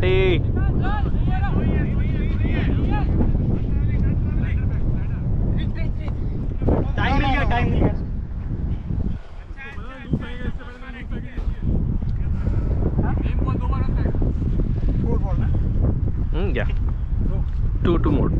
Party. Time मिल गया, time मिल गया। या 2 mode.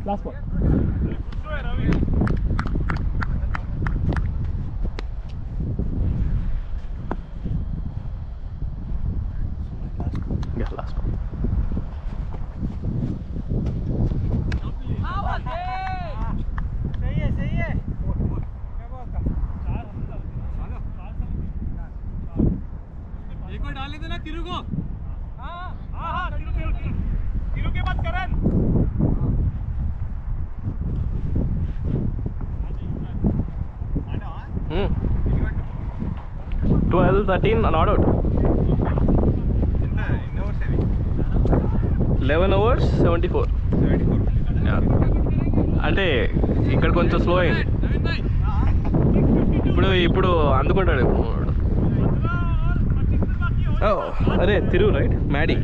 Last one. Yeah, last one. सही है। एक बार डाल लेते ना तिरु को। हाँ, तिरु के बाद करण। 12-13 not out. 11 overs 74. అంటే ఇక్కడ కొంచెం స్లో అయింది. ఇప్పుడు అందుకుంటాడు. అరే తిరుగు రైట్ మ్యాడీ.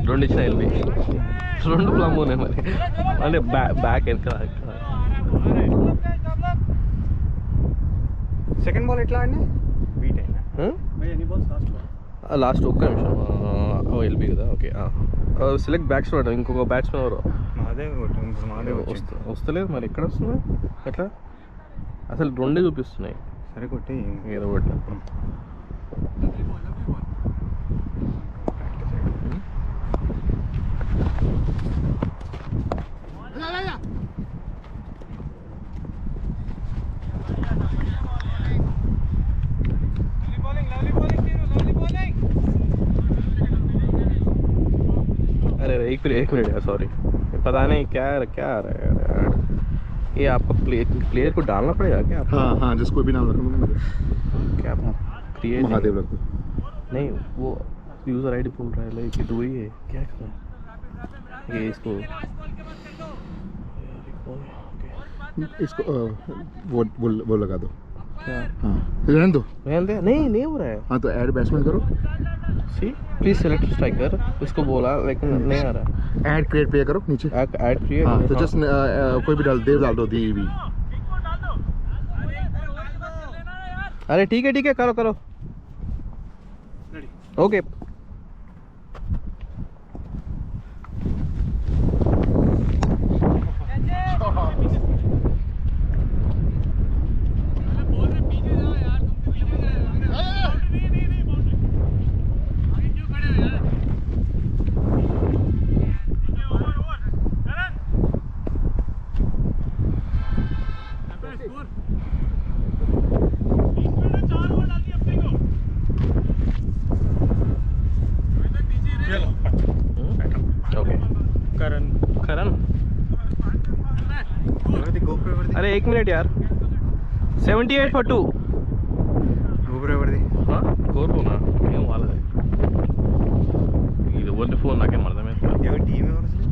రెండు ఇచ్చిన ఎల్బి 2 ప్లమ్ ఉన్నాయి మరి. అంటే బ్యాక్ వెనక సెకండ్ బాల్ ఎట్లా ఆడినా బీట్ అయినా లాస్ట్ ఒక్క నిమిషం. ఎల్బి కదా. Okay select batsmen. ఇంకొక బ్యాట్స్మెన్ ఎవరు వస్తలేదు మరి. ఎక్కడ వస్తుంది ఎట్లా? అసలు 2 చూపిస్తున్నాయి. సరే కొట్టి ఏదో కొట్టిన. अरे एक मिनट यार, सॉरी. पता नहीं क्या आ रहा है यार. ये आपका प्लेयर को डालना पड़ेगा क्या? हाँ जिसको भी नाम रखना क्या महादेव रख दो. नहीं वो यूज़र आईडी बोल रहा है लाइक तो वही है. क्या करना ये इसको वो लगा दो. क्या? हाँ रहने दो. नहीं हो रहा है. हाँ तो ऐड बैट्समैन करो. सी प्लीज सेलेक्ट स्ट्राइकर. उसको बोला लेकिन नहीं आ रहा. ऐड क्रिएट पे करो नीचे. Add create. हाँ तो जस्ट कोई भी डाल दो देवी. अरे ठीक है करो ओके. अरे 1 मिनट यार. 78 for 2. ऊपर दी. हाँ गोर बोला ये वाला है. ఎవరిని ఫోన్ నాకేం అర్థమైంది ఎవరు టీం ఎవరు అసలు?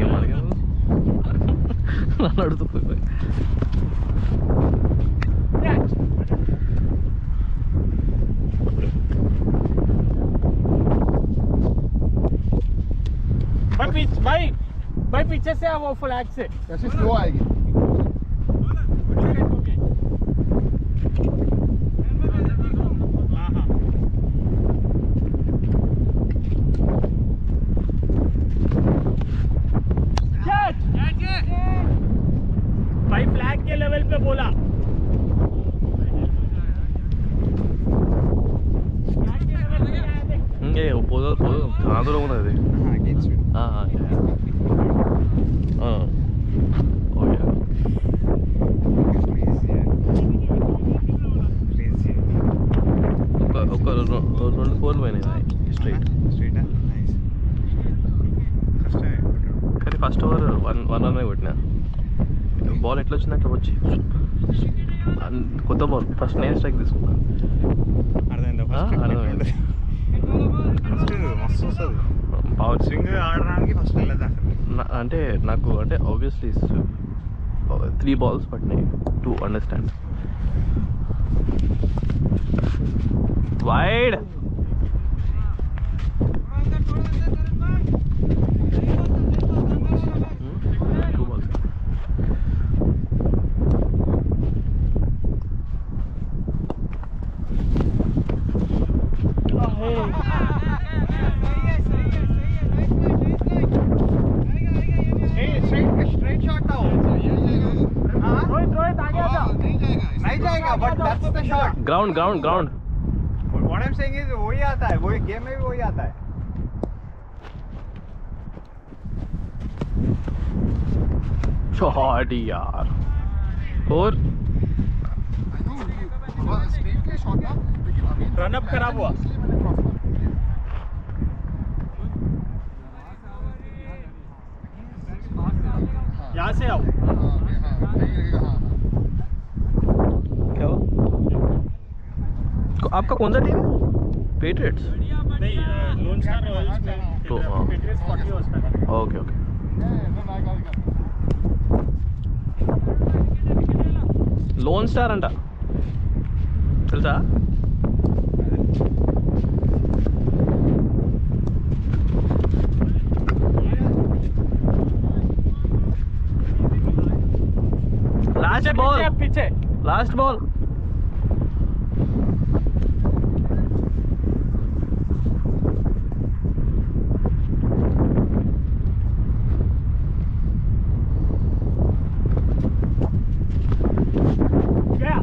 ఏం అడిగాను నన్ను అడుగుతుంది भाई पीछे से वो फ्लैग से ऐसे स्लो आएगी भाई फ्लैग के लेवल पे बोला ఏ పోదు పోదు చాలా దూరం ఉన్నది అది అగేన్స్ట్ ఓకే ఒక రెండు ఫోన్లు పోయినాయి స్ట్రైట్ స్ట్రైటా నైస్ కష్టమే కానీ ఫస్ట్ ఓవర్ వన్ రన్ కొట్టినా బాల్ ఎట్లా వచ్చింది అట్లా వచ్చి కొత్త బాల్ ఫస్ట్ నేను స్ట్రైక్ తీసుకున్నా అర్థమైంది ఫస్ట్ మస్తు వస్తుంది పవర్ స్వింగ్ ఆడడానికి ఫస్ట్ వెళ్ళదు అసలు అంటే నాకు అంటే ఆబ్వియస్లీ 3 balls పట్టినాయి to understand wide straight shot था वो रोहित आगे आ जा नहीं जाएगा but that's the shot ground what I am saying is वही आता है वही गेम में भी वही आता है शॉट यार और रन अप खराब हुआ यहाँ से आओ क्या हुआ आपका कौन सा टीम है पेट्रियट्स नहीं लोन स्टार रॉयल्स में तो पेट्रियट्स 40 ओवर्स का ओके ओके లోన్ స్టార్ అంట తెలుసా లాస్ట్ బాల్ पीछे లాస్ట్ బాల్ गया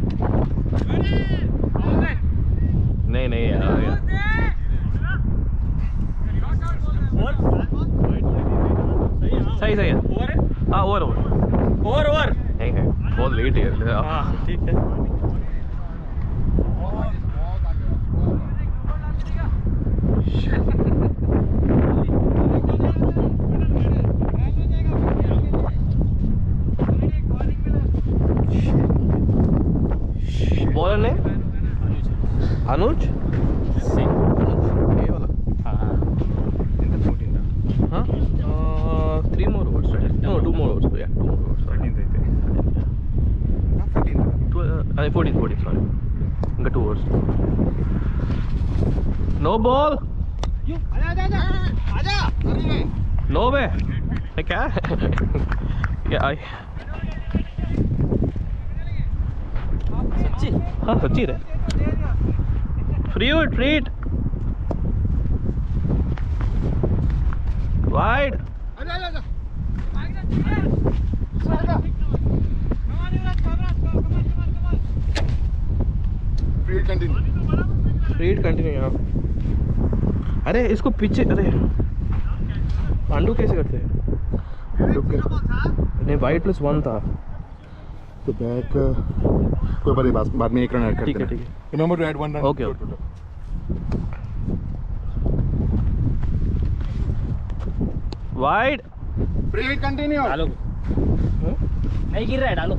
नहीं यार सही है ओवर है हाँ ओवर ओवर नहीं है बहुत लेट है हाँ ठीक है बॉलर ने अनुज सिंह ये वाला ఎంత 14 हाँ 3 more overs right no 2 more overs yeah 2 more overs 13 అయితే 14 14 sorry ఇంకా 2 overs no ball आजा no way क्या क्या आई सच्ची हाँ सच्ची रे फ्री वाइड फ्रीड कंटिन्यू यहाँ अरे इसको पीछे अरे पांडू कैसे करते हैं नहीं वाइड +1 था तो बैक कोई बात नहीं बाद में 1 रन ऐड करते ठीक है remember to add 1 run okay wide free hit continue डालो नहीं गिर रहा है डालो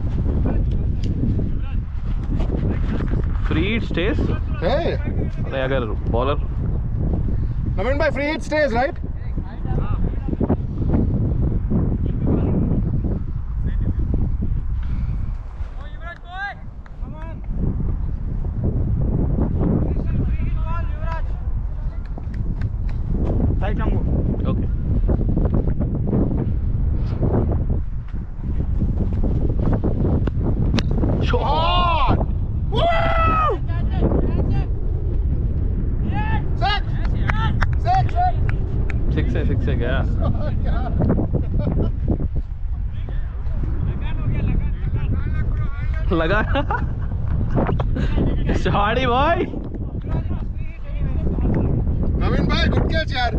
फ्री स्टेज हे अरे अगर बॉलर नवीन भाई फ्री हिट स्टेज राइट से गया। लगा शाड़ी भाई। नवीन भाई गुड कैच यार।